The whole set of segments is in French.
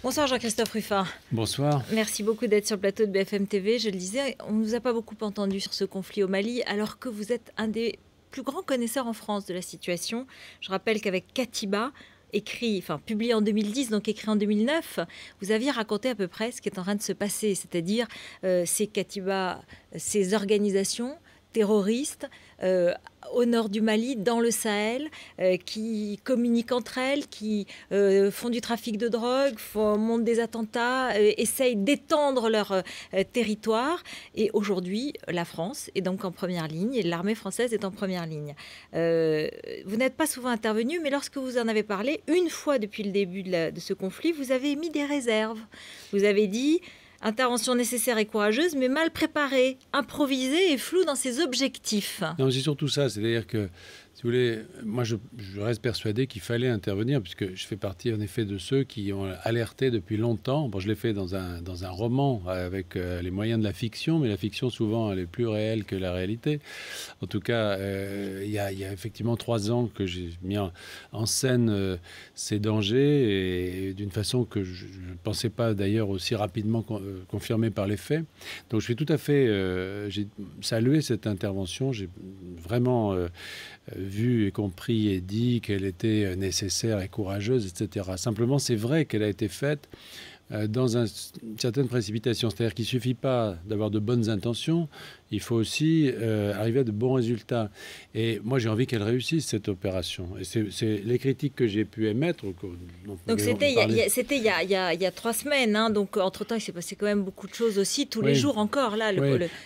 Bonsoir Jean-Christophe Rufin. Bonsoir. Merci beaucoup d'être sur le plateau de BFM TV. Je le disais, on ne nous a pas beaucoup entendu sur ce conflit au Mali, alors que vous êtes un des plus grands connaisseurs en France de la situation. Je rappelle qu'avec Katiba, publié en 2010, donc écrit en 2009, vous aviez raconté à peu près ce qui est en train de se passer, c'est-à-dire ces Katiba, ces organisations terroristes au nord du Mali, dans le Sahel, qui communiquent entre elles, qui font du trafic de drogue, montent des attentats, essayent d'étendre leur territoire. Et aujourd'hui, la France est donc en première ligne et l'armée française est en première ligne. Vous n'êtes pas souvent intervenu, mais lorsque vous en avez parlé, une fois depuis le début de ce conflit, vous avez émis des réserves. Vous avez dit... Intervention nécessaire et courageuse, mais mal préparée, improvisée et floue dans ses objectifs. Non, c'est surtout ça. C'est-à-dire que, si vous voulez, moi, je reste persuadé qu'il fallait intervenir, puisque je fais partie, en effet, de ceux qui ont alerté depuis longtemps. Bon, je l'ai fait dans un roman avec les moyens de la fiction, mais la fiction, souvent, elle est plus réelle que la réalité. En tout cas, il y a effectivement 3 ans que j'ai mis en scène ces dangers, et d'une façon que je ne pensais pas, d'ailleurs, aussi rapidement confirmée par les faits. Donc, je suis tout à fait... j'ai salué cette intervention. J'ai vraiment... vu et compris et dit qu'elle était nécessaire et courageuse, etc. Simplement, c'est vrai qu'elle a été faite dans une certaine précipitation. C'est-à-dire qu'il ne suffit pas d'avoir de bonnes intentions, il faut aussi arriver à de bons résultats. Et moi, j'ai envie qu'elle réussisse, cette opération. Et c'est les critiques que j'ai pu émettre. Donc c'était il y a 3 semaines. Hein, donc entre-temps, il s'est passé quand même beaucoup de choses aussi, tous les jours encore. Là,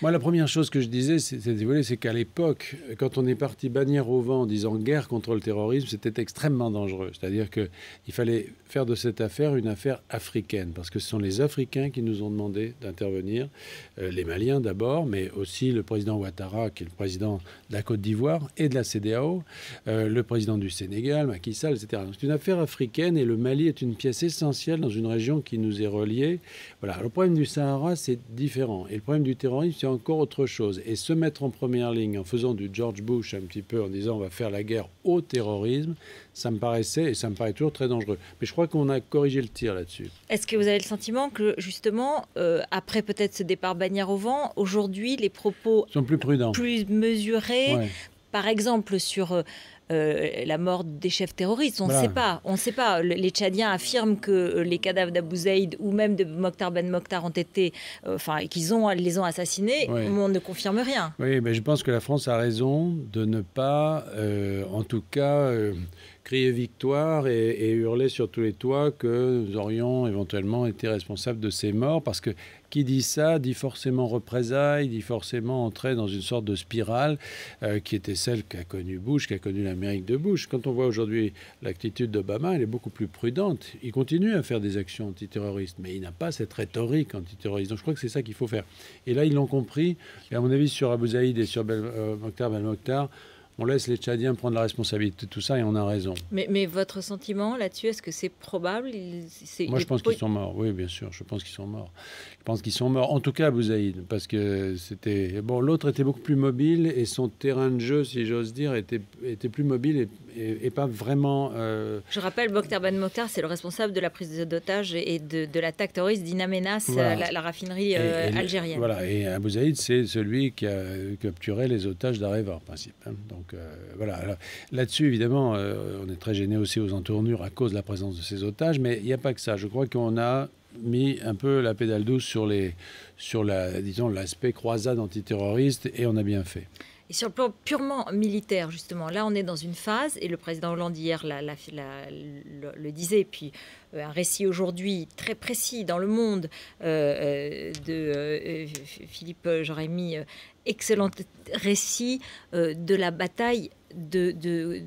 Moi, la première chose que je disais, c'est qu'à l'époque, quand on est parti bannière au vent en disant guerre contre le terrorisme, c'était extrêmement dangereux. C'est-à-dire qu'il fallait faire de cette affaire une affaire africaine, parce que ce sont les Africains qui nous ont demandé d'intervenir, les Maliens d'abord, mais aussi le président Ouattara, qui est le président de la Côte d'Ivoire et de la CEDEAO, le président du Sénégal, Macky Sall, etc. C'est une affaire africaine et le Mali est une pièce essentielle dans une région qui nous est reliée. Voilà. Le problème du Sahara, c'est différent. Et le problème du terrorisme, c'est encore autre chose. Et se mettre en première ligne en faisant du George Bush un petit peu, en disant on va faire la guerre au terrorisme, ça me paraissait et ça me paraît toujours très dangereux. Mais je crois qu'on a corrigé le tir là-dessus. Est-ce que vous avez le sentiment que, justement, après peut-être ce départ bannière au vent, aujourd'hui, les propos sont plus prudents, plus mesurés, par exemple sur la mort des chefs terroristes, on ne sait pas. Les Tchadiens affirment que les cadavres d'Abou Zaïd ou même de Mokhtar Ben Mokhtar ont été, qu'ils les ont assassinés, mais on ne confirme rien. Oui, mais je pense que la France a raison de ne pas, en tout cas, crier victoire et hurler sur tous les toits que nous aurions éventuellement été responsables de ces morts, parce que qui dit ça dit forcément représailles, dit forcément entrer dans une sorte de spirale qui était celle qu'a connue Bush, qui a connu l'Amérique de Bush. Quand on voit aujourd'hui l'attitude d'Obama, elle est beaucoup plus prudente. Il continue à faire des actions antiterroristes, mais il n'a pas cette rhétorique antiterroriste. Donc je crois que c'est ça qu'il faut faire. Et là, ils l'ont compris. Et à mon avis, sur Abou Zaïd et sur Mokhtar Ben Mokhtar, on laisse les Tchadiens prendre la responsabilité de tout ça et on a raison. Mais votre sentiment là-dessus, est-ce que c'est probable? Moi, je pense qu'ils sont morts. Oui, bien sûr, je pense qu'ils sont morts. Je pense qu'ils sont morts. En tout cas, Abou Zaïd, parce que c'était... Bon, l'autre était beaucoup plus mobile et son terrain de jeu, si j'ose dire, était plus mobile et pas vraiment... Je rappelle, Mokhtar Ben Mokhtar, c'est le responsable de la prise d'otages et de l'attaque terroriste d'In Amenas, la raffinerie algérienne. Voilà, et Abou Zaïd, c'est celui qui a capturé les otages d'Areva, en principe. Hein. Donc, voilà. Alors, là-dessus, évidemment, on est très gêné aussi aux entournures à cause de la présence de ces otages, mais il n'y a pas que ça. Je crois qu'on a mis un peu la pédale douce sur l'aspect croisade antiterroriste, et on a bien fait. Et sur le plan purement militaire, justement, là, on est dans une phase, et le président Hollande hier le disait, et puis un récit aujourd'hui très précis dans Le Monde de Philippe Jérémy, excellent récit de la bataille de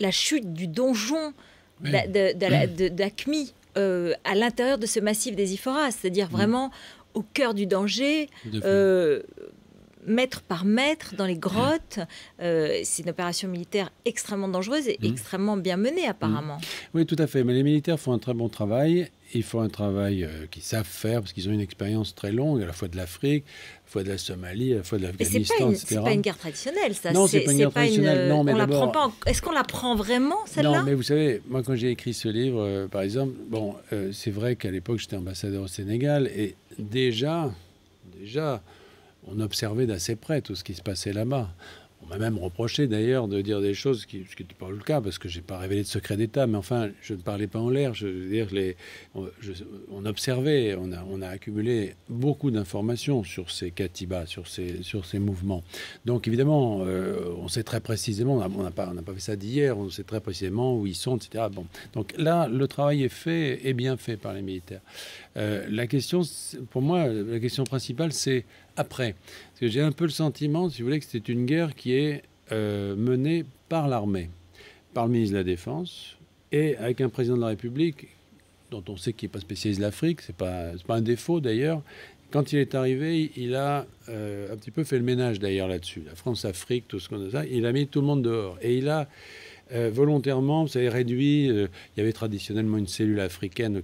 la chute du donjon d'Aqmi à l'intérieur de ce massif des Iphoras, c'est-à-dire vraiment au cœur du danger. mètre par mètre dans les grottes. C'est une opération militaire extrêmement dangereuse et extrêmement bien menée apparemment. Oui, tout à fait. Mais les militaires font un très bon travail. Ils font un travail qu'ils savent faire parce qu'ils ont une expérience très longue, à la fois de l'Afrique, à la fois de la Somalie, à la fois de l'Afghanistan, etc. C'est pas une guerre traditionnelle, ça. Non, c'est pas une guerre traditionnelle. Non, mais d'abord... Est-ce qu'on l'apprend vraiment, celle-là? Non, mais vous savez, moi, quand j'ai écrit ce livre, par exemple, bon, c'est vrai qu'à l'époque, j'étais ambassadeur au Sénégal et déjà, on observait d'assez près tout ce qui se passait là-bas. On m'a même reproché d'ailleurs de dire des choses ce qui n'était pas le cas parce que j'ai pas révélé de secret d'État, mais enfin je ne parlais pas en l'air. Je veux dire, on observait, on a accumulé beaucoup d'informations sur ces katibas, sur ces mouvements. Donc évidemment, on sait très précisément, on n'a pas fait ça d'hier, on sait très précisément où ils sont, etc. Bon, donc là, le travail est fait et bien fait par les militaires. La question, pour moi, la question principale, c'est après. Parce que j'ai un peu le sentiment, si vous voulez, que c'est une guerre qui est menée par l'armée, par le ministre de la Défense, et avec un président de la République dont on sait qu'il n'est pas spécialiste de l'Afrique, c'est pas un défaut d'ailleurs. Quand il est arrivé, il a un petit peu fait le ménage d'ailleurs là-dessus. La France-Afrique, tout ce qu'on a ça, il a mis tout le monde dehors. Et il a volontairement, vous savez, réduit. Il y avait traditionnellement une cellule africaine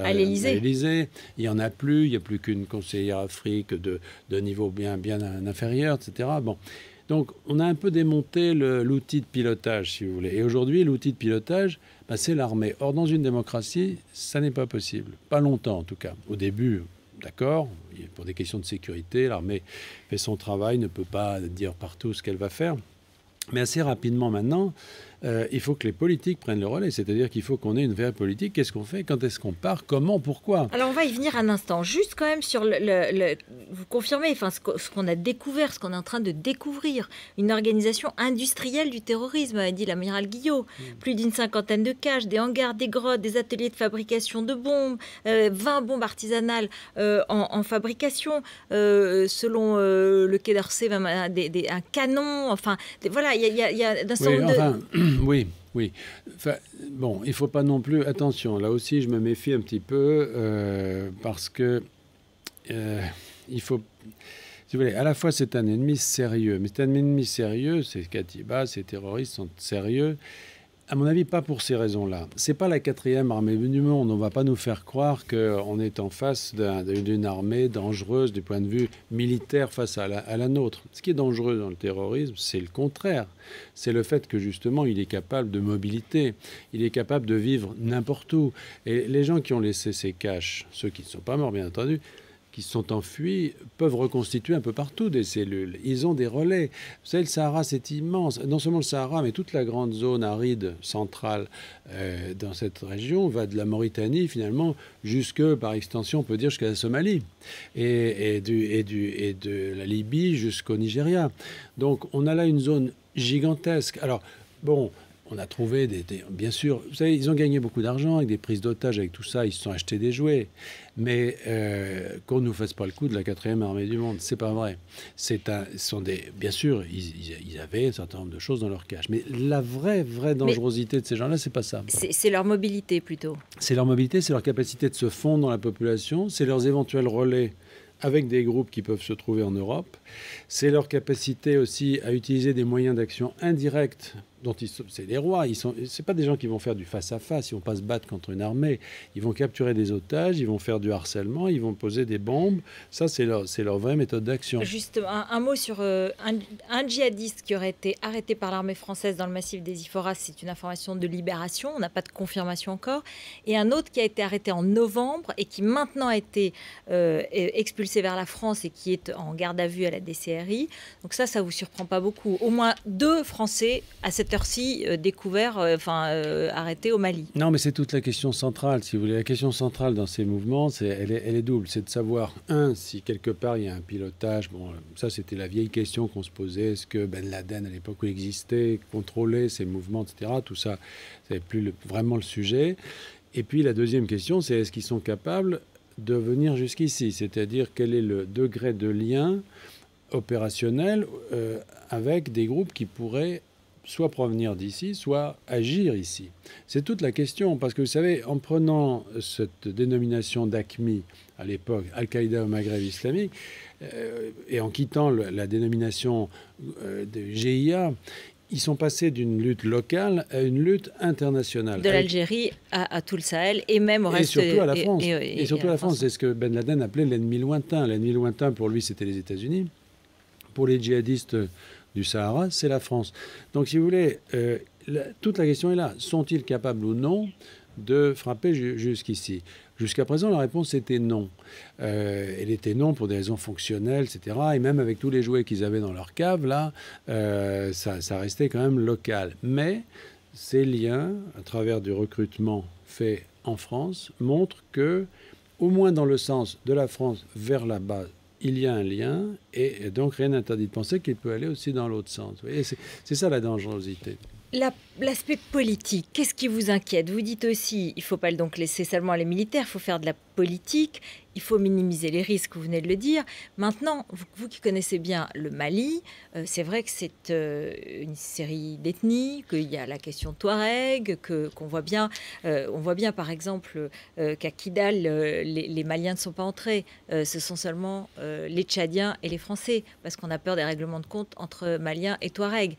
à l'Élysée. Il n'y en a plus. Il n'y a plus qu'une conseillère Afrique de niveau bien inférieur, etc. Bon. Donc, on a un peu démonté l'outil de pilotage, si vous voulez. Et aujourd'hui, l'outil de pilotage, c'est l'armée. Or, dans une démocratie, ça n'est pas possible. Pas longtemps, en tout cas. Au début, d'accord, pour des questions de sécurité, l'armée fait son travail, ne peut pas dire partout ce qu'elle va faire. Mais assez rapidement maintenant, il faut que les politiques prennent le relais. C'est-à-dire qu'il faut qu'on ait une vraie politique. Qu'est-ce qu'on fait? Quand est-ce qu'on part? Comment? Pourquoi? Alors, on va y venir un instant. Juste quand même sur vous confirmez ce qu'on a découvert, ce qu'on est en train de découvrir. Une organisation industrielle du terrorisme, a dit l'amiral Guillot. Plus d'une 50aine de caches, des hangars, des grottes, des ateliers de fabrication de bombes, 20 bombes artisanales en fabrication. Selon le Quai d'Orsay, même un canon. Enfin, voilà, il y a d'un certain nombre de... Oui. Enfin, bon, il ne faut pas non plus... Attention, là aussi, je me méfie un petit peu parce que il faut... Si vous voulez, à la fois, c'est un ennemi sérieux. Mais c'est un ennemi sérieux, ces katibas, ces terroristes sont sérieux. À mon avis, pas pour ces raisons-là. C'est pas la 4e armée du monde. On va pas nous faire croire qu'on est en face d'une armée dangereuse du point de vue militaire face à la nôtre. Ce qui est dangereux dans le terrorisme, c'est le contraire. C'est le fait que justement, il est capable de mobilité. Il est capable de vivre n'importe où. Et les gens qui ont laissé ces caches, ceux qui ne sont pas morts, bien entendu, qui sont enfuis, peuvent reconstituer un peu partout des cellules. Ils ont des relais. Vous savez, le Sahara, c'est immense. Non seulement le Sahara, mais toute la grande zone aride centrale dans cette région va de la Mauritanie, finalement, jusque, par extension, on peut dire, jusqu'à la Somalie. Et de la Libye jusqu'au Nigeria. Donc, on a là une zone gigantesque. Alors, bon... On a trouvé bien sûr, vous savez, ils ont gagné beaucoup d'argent avec des prises d'otages, avec tout ça, ils se sont achetés des jouets. Mais qu'on ne nous fasse pas le coup de la 4e armée du monde, c'est pas vrai. Bien sûr, ils avaient un certain nombre de choses dans leur cache. Mais la vraie dangerosité de ces gens-là, c'est pas ça. C'est leur mobilité plutôt. C'est leur mobilité, c'est leur capacité de se fondre dans la population, c'est leurs éventuels relais avec des groupes qui peuvent se trouver en Europe. C'est leur capacité aussi à utiliser des moyens d'action indirects dont c'est des rois. C'est pas des gens qui vont faire du face-à-face, ils vont pas se battre contre une armée. Ils vont capturer des otages, ils vont faire du harcèlement, ils vont poser des bombes. Ça, c'est leur vraie méthode d'action. Juste un mot sur un djihadiste qui aurait été arrêté par l'armée française dans le massif des Iphoras. C'est une information de Libération, on n'a pas de confirmation encore. Et un autre qui a été arrêté en novembre et qui maintenant a été expulsé vers la France et qui est en garde à vue à la DCRI. Donc ça vous surprend pas beaucoup. Au moins 2 Français à cette heure-ci découverts, arrêtés au Mali. Non, mais c'est toute la question centrale, si vous voulez. La question centrale dans ces mouvements, elle est double. C'est de savoir, si quelque part il y a un pilotage. Bon, ça c'était la vieille question qu'on se posait. Est-ce que Ben Laden, à l'époque où il existait, contrôlait ces mouvements, etc. Tout ça, c'est plus vraiment le sujet. Et puis la deuxième question, c'est est-ce qu'ils sont capables de venir jusqu'ici? C'est-à-dire quel est le degré de lien opérationnel avec des groupes qui pourraient soit provenir d'ici, soit agir ici. C'est toute la question, parce que vous savez, en prenant cette dénomination d'AQMI, à l'époque, Al-Qaïda au Maghreb islamique, et en quittant la dénomination de GIA, ils sont passés d'une lutte locale à une lutte internationale. De l'Algérie à tout le Sahel et même au reste. Et surtout à la France. Et surtout à la France. C'est ce que Ben Laden appelait l'ennemi lointain. L'ennemi lointain, pour lui, c'était les États-Unis. Pour les djihadistes du Sahara, c'est la France. Donc, si vous voulez, toute la question est là. Sont-ils capables ou non de frapper jusqu'ici? Jusqu'à présent, la réponse était non. Elle était non pour des raisons fonctionnelles, etc. Et même avec tous les jouets qu'ils avaient dans leur cave, là, ça restait quand même local. Mais ces liens, à travers du recrutement fait en France, montrent que, au moins dans le sens de la France vers là-bas, il y a un lien, et donc rien n'interdit de penser qu'il peut aller aussi dans l'autre sens. Vous voyez, c'est ça la dangerosité. L'aspect politique, qu'est-ce qui vous inquiète? Vous dites aussi, il ne faut pas donc laisser seulement les militaires, il faut faire de la politique, il faut minimiser les risques, vous venez de le dire. Maintenant, vous qui connaissez bien le Mali, c'est vrai que c'est une série d'ethnies, qu'il y a la question Touareg, qu'on voit bien, on voit bien par exemple qu'à Kidal, les Maliens ne sont pas entrés, ce sont seulement les Tchadiens et les Français, parce qu'on a peur des règlements de compte entre Maliens et Touareg.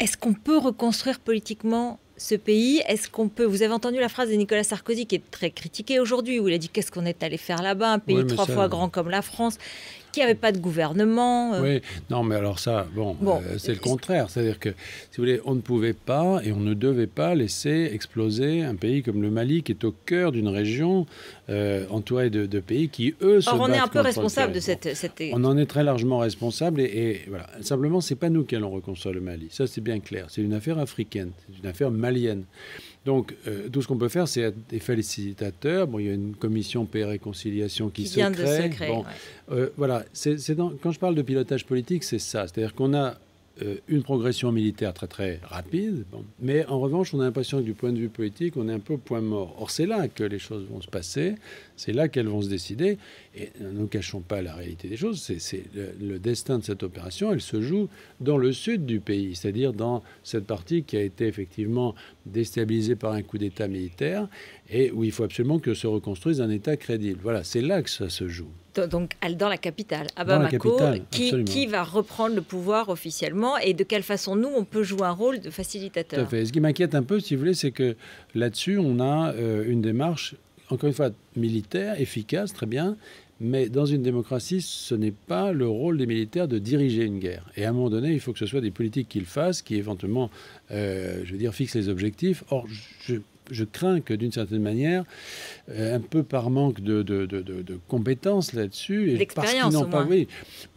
Est-ce qu'on peut reconstruire politiquement ce pays? Est-ce qu'on peut... Vous avez entendu la phrase de Nicolas Sarkozy qui est très critiquée aujourd'hui, où il a dit qu'est-ce qu'on est allé faire là-bas, un pays 3 fois grand comme la France, qui n'avait pas de gouvernement. Oui, non, mais alors ça, c'est le contraire. C'est-à-dire que, si vous voulez, on ne pouvait pas et on ne devait pas laisser exploser un pays comme le Mali, qui est au cœur d'une région entourée de pays qui, eux, se battent. Or, on est un peu responsable de cette... On en est très largement responsable et voilà. Simplement, c'est pas nous qui allons reconstruire le Mali. Ça, c'est bien clair. C'est une affaire africaine, c'est une affaire malienne. Donc, tout ce qu'on peut faire, c'est être des facilitateurs. Bon, il y a une commission paix et réconciliation qui se crée. Bon, voilà. Quand je parle de pilotage politique, c'est ça. C'est-à-dire qu'on a une progression militaire très très rapide, mais en revanche, on a l'impression que du point de vue politique, on est un peu au point mort. Or, c'est là que les choses vont se passer, c'est là qu'elles vont se décider, et ne nous cachons pas la réalité des choses, c'est le destin de cette opération, elle se joue dans le sud du pays, c'est-à-dire dans cette partie qui a été effectivement déstabilisée par un coup d'État militaire, et où il faut absolument que se reconstruise un État crédible. Voilà, c'est là que ça se joue. Donc, dans la capitale, à Bamako, qui va reprendre le pouvoir officiellement et de quelle façon nous, on peut jouer un rôle de facilitateur. Tout à fait. Ce qui m'inquiète un peu, si vous voulez, c'est que là-dessus, on a une démarche, encore une fois, militaire, efficace, très bien, mais dans une démocratie, ce n'est pas le rôle des militaires de diriger une guerre. Et à un moment donné, il faut que ce soit des politiques qui le fassent, qui éventuellement, fixent les objectifs. Or, je crains que, d'une certaine manière, un peu par manque de compétences là-dessus... L'expérience, au moins.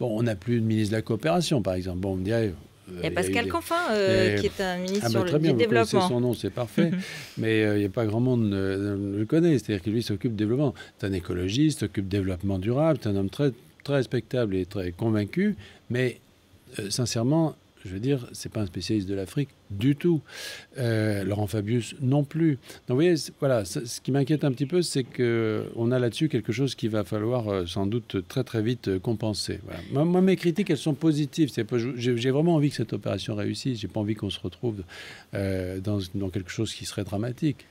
On n'a plus de ministre de la coopération, par exemple. Bon, on me dirait... Il y a Pascal Canfin, qui est un ministre sur le développement. Vous connaissez son nom, c'est parfait. Mais il n'y a pas grand monde qui le connaît. C'est-à-dire que lui s'occupe du développement. C'est un écologiste, s'occupe du développement durable. C'est un homme très, très respectable et très convaincu. Mais sincèrement... Je veux dire, c'est pas un spécialiste de l'Afrique du tout. Laurent Fabius non plus. Donc vous voyez, voilà, ce qui m'inquiète un petit peu, c'est qu'on a là-dessus quelque chose qu'il va falloir sans doute très très vite compenser. Voilà. Moi, mes critiques, elles sont positives. J'ai vraiment envie que cette opération réussisse. J'ai pas envie qu'on se retrouve dans quelque chose qui serait dramatique.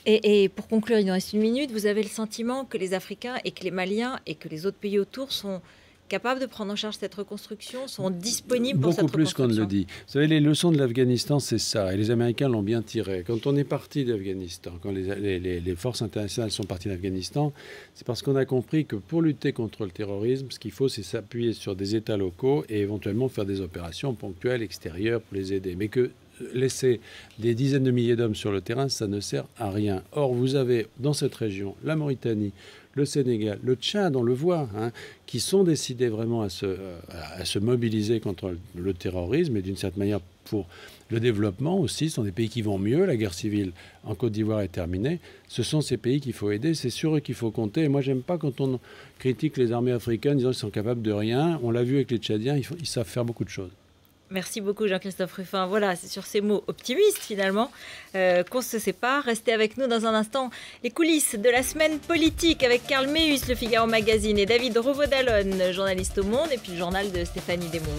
Et pour conclure, il nous reste 1 minute. Vous avez le sentiment que les Africains et que les Maliens et que les autres pays autour sont capables de prendre en charge cette reconstruction, sont disponibles pour cette reconstruction? Beaucoup plus qu'on ne le dit. Vous savez, les leçons de l'Afghanistan, c'est ça. Et les Américains l'ont bien tiré. Quand on est parti d'Afghanistan, quand les forces internationales sont parties d'Afghanistan, c'est parce qu'on a compris que pour lutter contre le terrorisme, ce qu'il faut, c'est s'appuyer sur des États locaux et éventuellement faire des opérations ponctuelles extérieures pour les aider. Mais que laisser des dizaines de milliers d'hommes sur le terrain, ça ne sert à rien. Or, vous avez dans cette région la Mauritanie, le Sénégal, le Tchad, on le voit, qui sont décidés vraiment à se mobiliser contre le terrorisme et d'une certaine manière pour le développement aussi. Ce sont des pays qui vont mieux. La guerre civile en Côte d'Ivoire est terminée. Ce sont ces pays qu'il faut aider. C'est sur eux qu'il faut compter. Et moi, j'aime pas quand on critique les armées africaines disant qu'ils sont capables de rien. On l'a vu avec les Tchadiens, ils savent faire beaucoup de choses. Merci beaucoup Jean-Christophe Rufin. Voilà, c'est sur ces mots optimistes finalement qu'on se sépare. Restez avec nous dans un instant. Les coulisses de la semaine politique avec Karl Meus, Le Figaro Magazine, et David Rovodalon, journaliste au Monde, et puis le journal de Stéphanie Desmond.